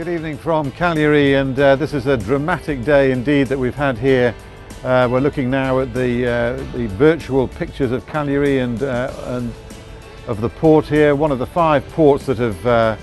Good evening from Cagliari, and this is a dramatic day indeed that we've had here. We're looking now at the virtual pictures of Cagliari and of the port here, one of the 5 ports that have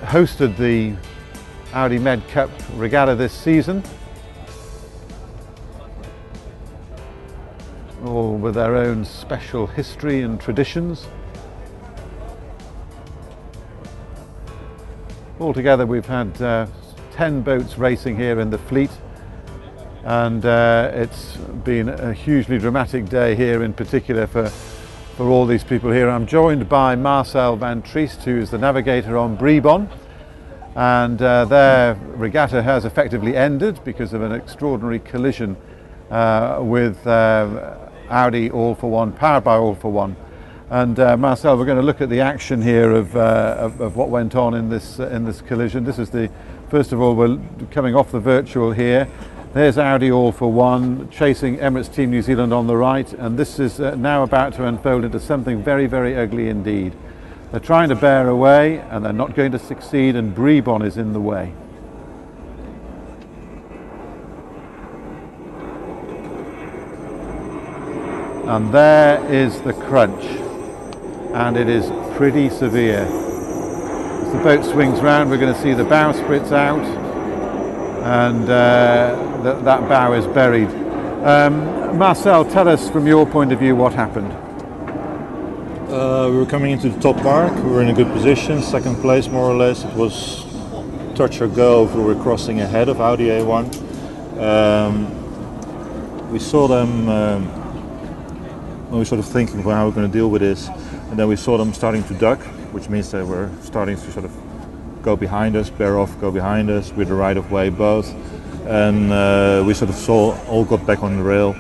hosted the Audi Med Cup regatta this season, all with their own special history and traditions. Altogether we've had 10 boats racing here in the fleet, and it's been a hugely dramatic day here, in particular for all these people here. I'm joined by Marcel van Triest, who is the navigator on Bribon, and their regatta has effectively ended because of an extraordinary collision with Audi All for One, powered by All for One. And Marcel, we're going to look at the action here of what went on in this collision. This is first of all, we're coming off the virtual here. There's Audi All for One chasing Emirates Team New Zealand on the right, and this is now about to unfold into something very, very ugly indeed. They're trying to bear away, and they're not going to succeed, and Bribon is in the way. And there is the crunch, and it is pretty severe. As the boat swings round, we're going to see the bowsprits out, and that bow is buried. Marcel, tell us from your point of view what happened. We were coming into the top mark. We were in a good position, second place more or less. It was touch or go if we were crossing ahead of Audi A1. We saw them, we were sort of thinking about how we're going to deal with this, and then we saw them starting to duck, which means they were starting to sort of go behind us, bear off, go behind us with the right-of-way boat, and we sort of all got back on the rail,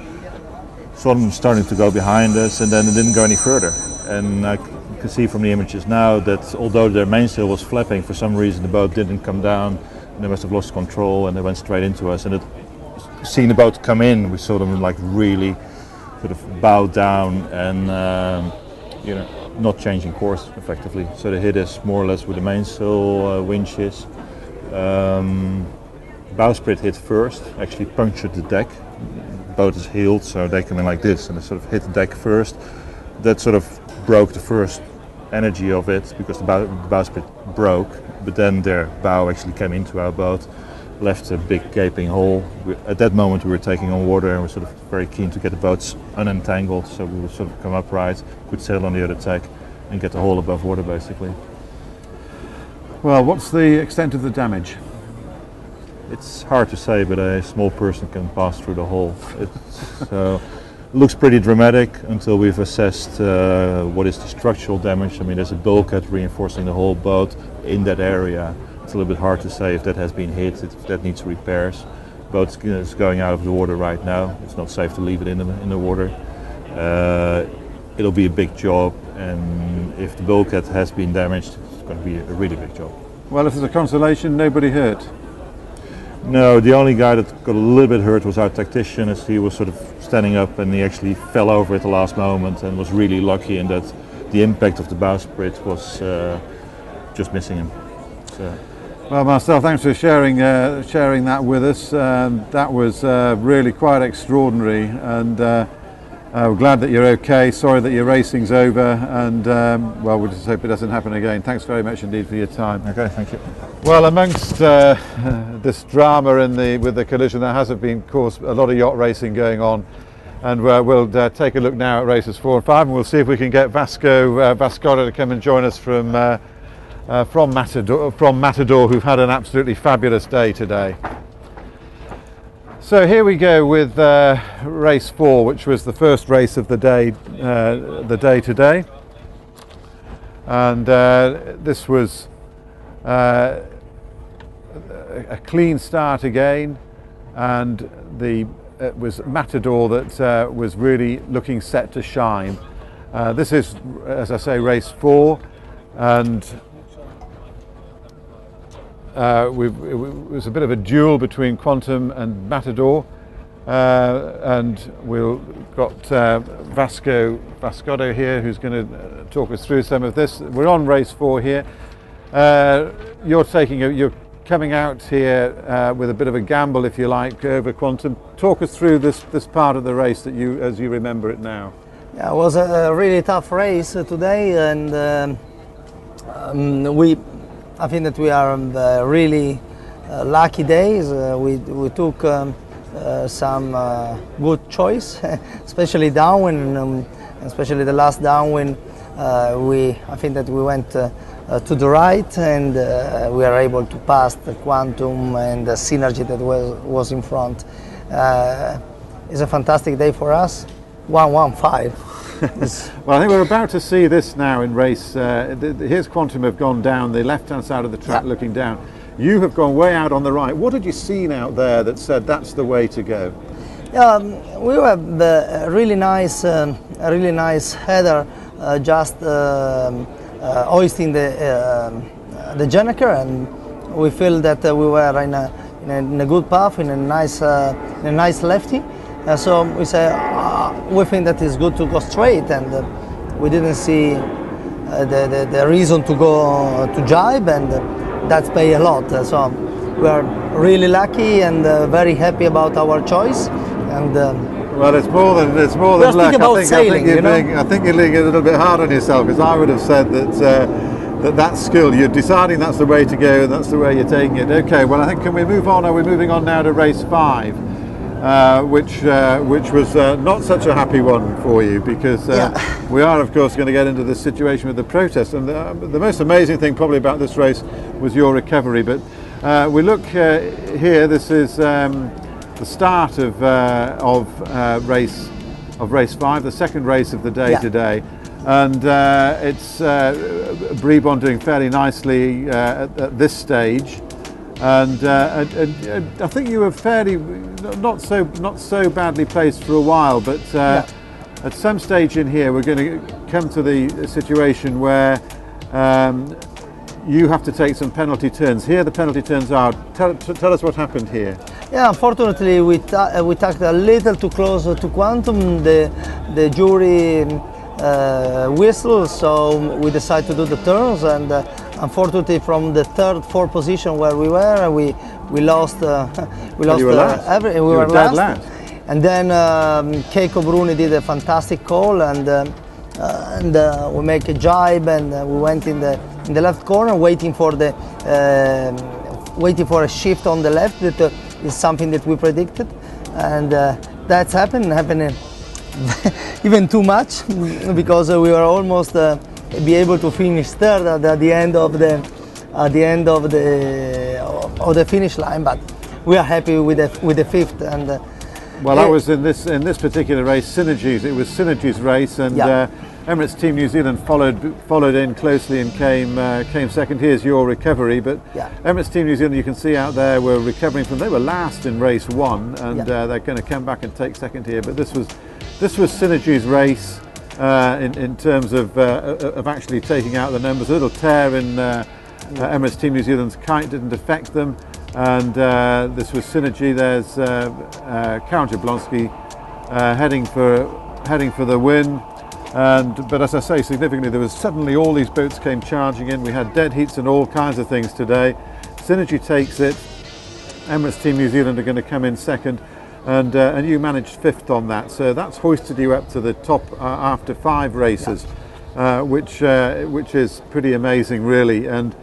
saw them starting to go behind us, and then it didn't go any further. And I can see from the images now that although their mainsail was flapping, for some reason the boat didn't come down, and they must have lost control, and they went straight into us. And seeing the boat come in, we saw them like really sort of bow down and not changing course effectively. So they hit us more or less with the mainsail winches. Bowsprit hit first, actually punctured the deck. The boat is heeled, so they come in like this, and they sort of hit the deck first. That sort of broke the first energy of it because the bowsprit broke, but then their bow actually came into our boat, left a big gaping hole. At that moment we were taking on water, and we were sort of very keen to get the boats unentangled, so we would sort of come upright, could sail on the other tack and get the hole above water basically. Well, what's the extent of the damage? It's hard to say, but a small person can pass through the hole. It looks pretty dramatic until we've assessed what is the structural damage. I mean, there's a bulkhead reinforcing the whole boat in that area. It's a little bit hard to say if that has been hit, if that needs repairs. The boat is going out of the water right now. It's not safe to leave it in the water. It'll be a big job, and if the bulkhead has been damaged, it's going to be a really big job. Well, if there's a consolation, nobody hurt. No, the only guy that got a little bit hurt was our tactician, as he was sort of standing up and he actually fell over at the last moment and was really lucky in that the impact of the bowsprit was just missing him. So. Well, Marcel, thanks for sharing that with us. That was really quite extraordinary, and we're glad that you're okay. Sorry that your racing's over, and well, we'll just hope it doesn't happen again. Thanks very much indeed for your time. Okay, thank you. Well, amongst this drama with the collision, there has been, of course, a lot of yacht racing going on, and we'll take a look now at races 4 and 5, and we'll see if we can get Vasco Vascotto to come and join us from Matador, who've had an absolutely fabulous day today. So here we go with race 4, which was the first race of the day today, and this was a clean start again, and it was Matador that was really looking set to shine. This is, as I say, race 4, and it was a bit of a duel between Quantum and Matador, and we've got Vasco Vascotto here, who's going to talk us through some of this. We're on race 4 here. You're coming out here with a bit of a gamble, if you like, over Quantum. Talk us through this part of the race that as you remember it now. Yeah, it was a really tough race today, and I think that we are really lucky days. We took some good choice, especially downwind, especially the last downwind. I think that we went to the right, and we are able to pass the Quantum and the Synergy that was in front. It's a fantastic day for us. 1:15. Well, I think we're about to see this now in race. Here's Quantum have gone down the left-hand side of the track, looking down. You have gone way out on the right. What had you seen out there that said that's the way to go? We have a really nice header, just hoisting the Gennaker, and we feel that we were in a good path, in a nice lefty. So we say we think that it's good to go straight, and we didn't see the reason to go to jibe, and that's pay a lot. So we are really lucky and very happy about our choice. And well, it's more than luck. I think you're leaning a little bit hard on yourself, because I would have said that that's skill. You're deciding that's the way to go, and that's the way you're taking it. Okay, well, I think, can we move on? Are we moving on now to race 5, which was not such a happy one for you, because we are, of course, going to get into this situation with the protest. And the most amazing thing probably about this race was your recovery. But we look here. This is the start of race 5, the second race of the day today, and it's Bribon doing fairly nicely at this stage, and I think you were fairly not so badly placed for a while, but at some stage in here we're going to come to the situation where you have to take some penalty turns. Here the penalty turns are. Tell us what happened here. Yeah, unfortunately we tacked a little too close to Quantum. The jury whistle, so we decided to do the turns, and unfortunately from the third, fourth position where we were, we lost. We were last. And then Keiko Bruni did a fantastic call, and we make a jibe, and we went in the left corner, waiting for a shift on the left. That is something that we predicted, and that's happened even too much, because we were almost be able to finish third at the end of the finish line, but we are happy with the fifth. And well, I was in this particular race, Synergy's. It was Synergy's race, and Emirates Team New Zealand followed in closely and came second. Here's your recovery, but Emirates Team New Zealand, you can see out there, were recovering from. They were last in race 1, and they're going to come back and take second here. But this was Synergy's race in terms of actually taking out the numbers. A little tear in Emirates Team New Zealand's kite didn't affect them, and this was Synergy. There's Karen Jablonski heading for the win. But as I say, significantly, there was suddenly all these boats came charging in. We had dead heats and all kinds of things today. Synergy takes it. Emirates Team New Zealand are going to come in second, and you managed fifth on that. So that's hoisted you up to the top after 5 races, which is pretty amazing, really. And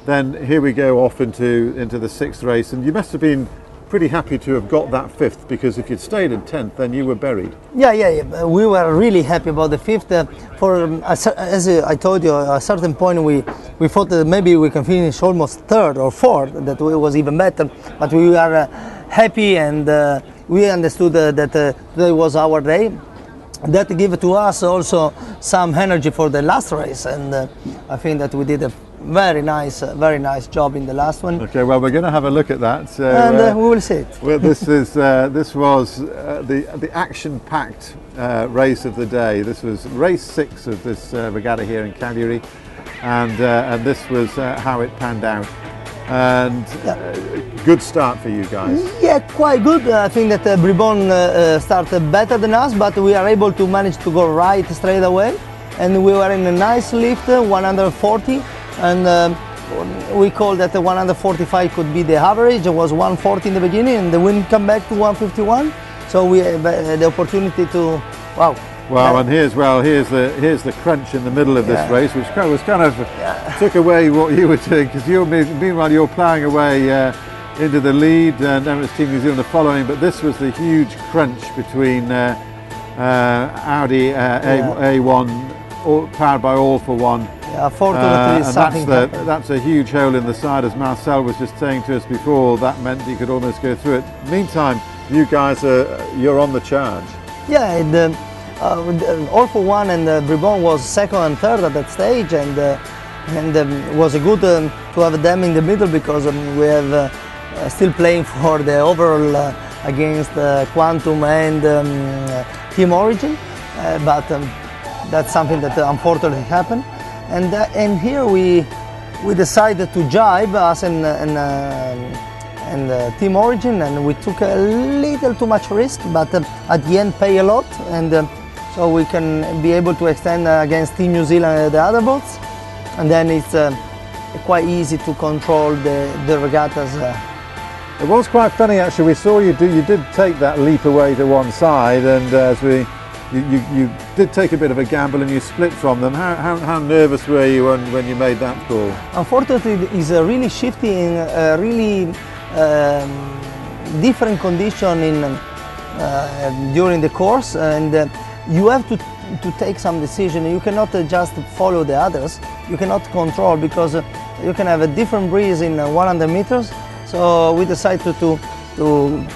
then here we go off into the 6th race, and you must have been pretty happy to have got that 5th, because if you'd stayed in 10th, then you were buried. Yeah. We were really happy about the 5th. As I told you, at a certain point we thought that maybe we can finish almost 3rd or 4th. That was even better. But we are happy, and we understood that today was our day. That gave to us also some energy for the last race, and I think that we did a very nice job in the last one. Okay, well, we're going to have a look at that. So, and we will see it. Well, this was the action-packed race of the day. This was race 6 of this regatta here in Cagliari, and this was how it panned out. And good start for you guys. Yeah, quite good. I think that Bribon started better than us, but we are able to manage to go right straight away, and we were in a nice lift, 140. And we call that the 145 could be the average. It was 140 in the beginning, and the wind come back to 151. So we have the opportunity to, wow. Well, and here's the crunch in the middle of this race, which was kind of took away what you were doing, because meanwhile you're ploughing away into the lead, and Emirates Team New Zealand are following. But this was the huge crunch between Audi A1, powered by All for One. Yeah, fortunately, something happened. That's a huge hole in the side, as Marcel was just saying to us before. That meant he could almost go through it. Meantime, you guys you're on the charge. Yeah, and All for One and Bribon was second and third at that stage, and was good to have them in the middle, because we have still playing for the overall against Quantum and Team Origin, but that's something that unfortunately happened. And here we decided to jibe us and Team Origin, and we took a little too much risk, but at the end pay a lot, and so we can be able to extend against Team New Zealand and the other boats, and then it's quite easy to control the regattas. It was quite funny actually. We saw you did take that leap away to one side, and as you did take a bit of a gamble and you split from them. How nervous were you when you made that call? Unfortunately, it's a really shifty in a really different condition during the course, and you have to take some decision. You cannot just follow the others. You cannot control, because you can have a different breeze in 100 meters. So we decided to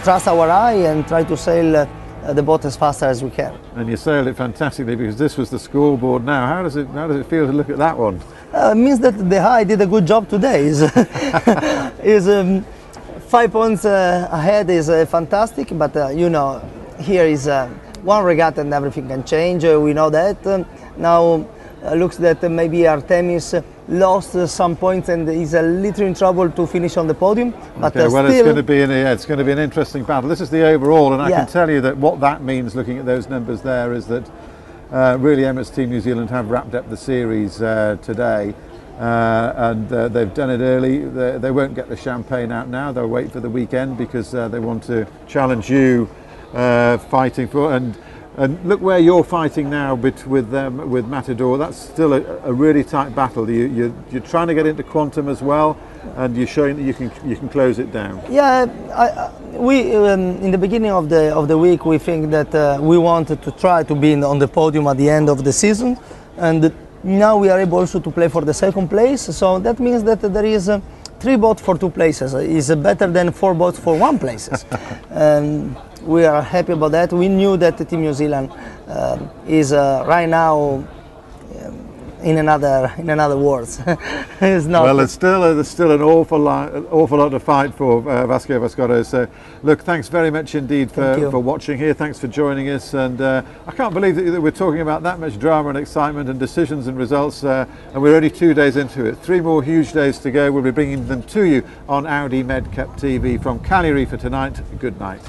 trust our eye and try to sail the boat as fast as we can. And you sailed it fantastically, because this was the scoreboard now. How does it feel to look at that one? It means that the eye did a good job today. Is 5 points ahead is fantastic, but you know, here is one regatta and everything can change. We know that. Now looks that maybe Artemis lost some points and is a little in trouble to finish on the podium. But okay, well, still, it's going to be an interesting battle. This is the overall, and I can tell you that what that means, looking at those numbers there, is that really Emirates Team New Zealand have wrapped up the series today, and they've done it early. They won't get the champagne out now. They'll wait for the weekend, because they want to challenge you fighting for. And look where you're fighting now with Matador. That's still a really tight battle. You're trying to get into Quantum as well, and you're showing that you can close it down. Yeah, we in the beginning of the week we think that we wanted to try to be on the podium at the end of the season, and now we are able also to play for the second place. So that means that there is 3 boats for 2 places. Is better than 4 boats for 1 places. We are happy about that. We knew that Team New Zealand is right now in another world. It's not. Well, there's still an awful lot to fight for, Vasco Vasconcelos. So, look, thanks very much indeed for watching here. Thanks for joining us, and I can't believe that we're talking about that much drama and excitement and decisions and results, and we're only 2 days into it. 3 more huge days to go. We'll be bringing them to you on Audi Med Cup TV from Cagliari for tonight. Good night.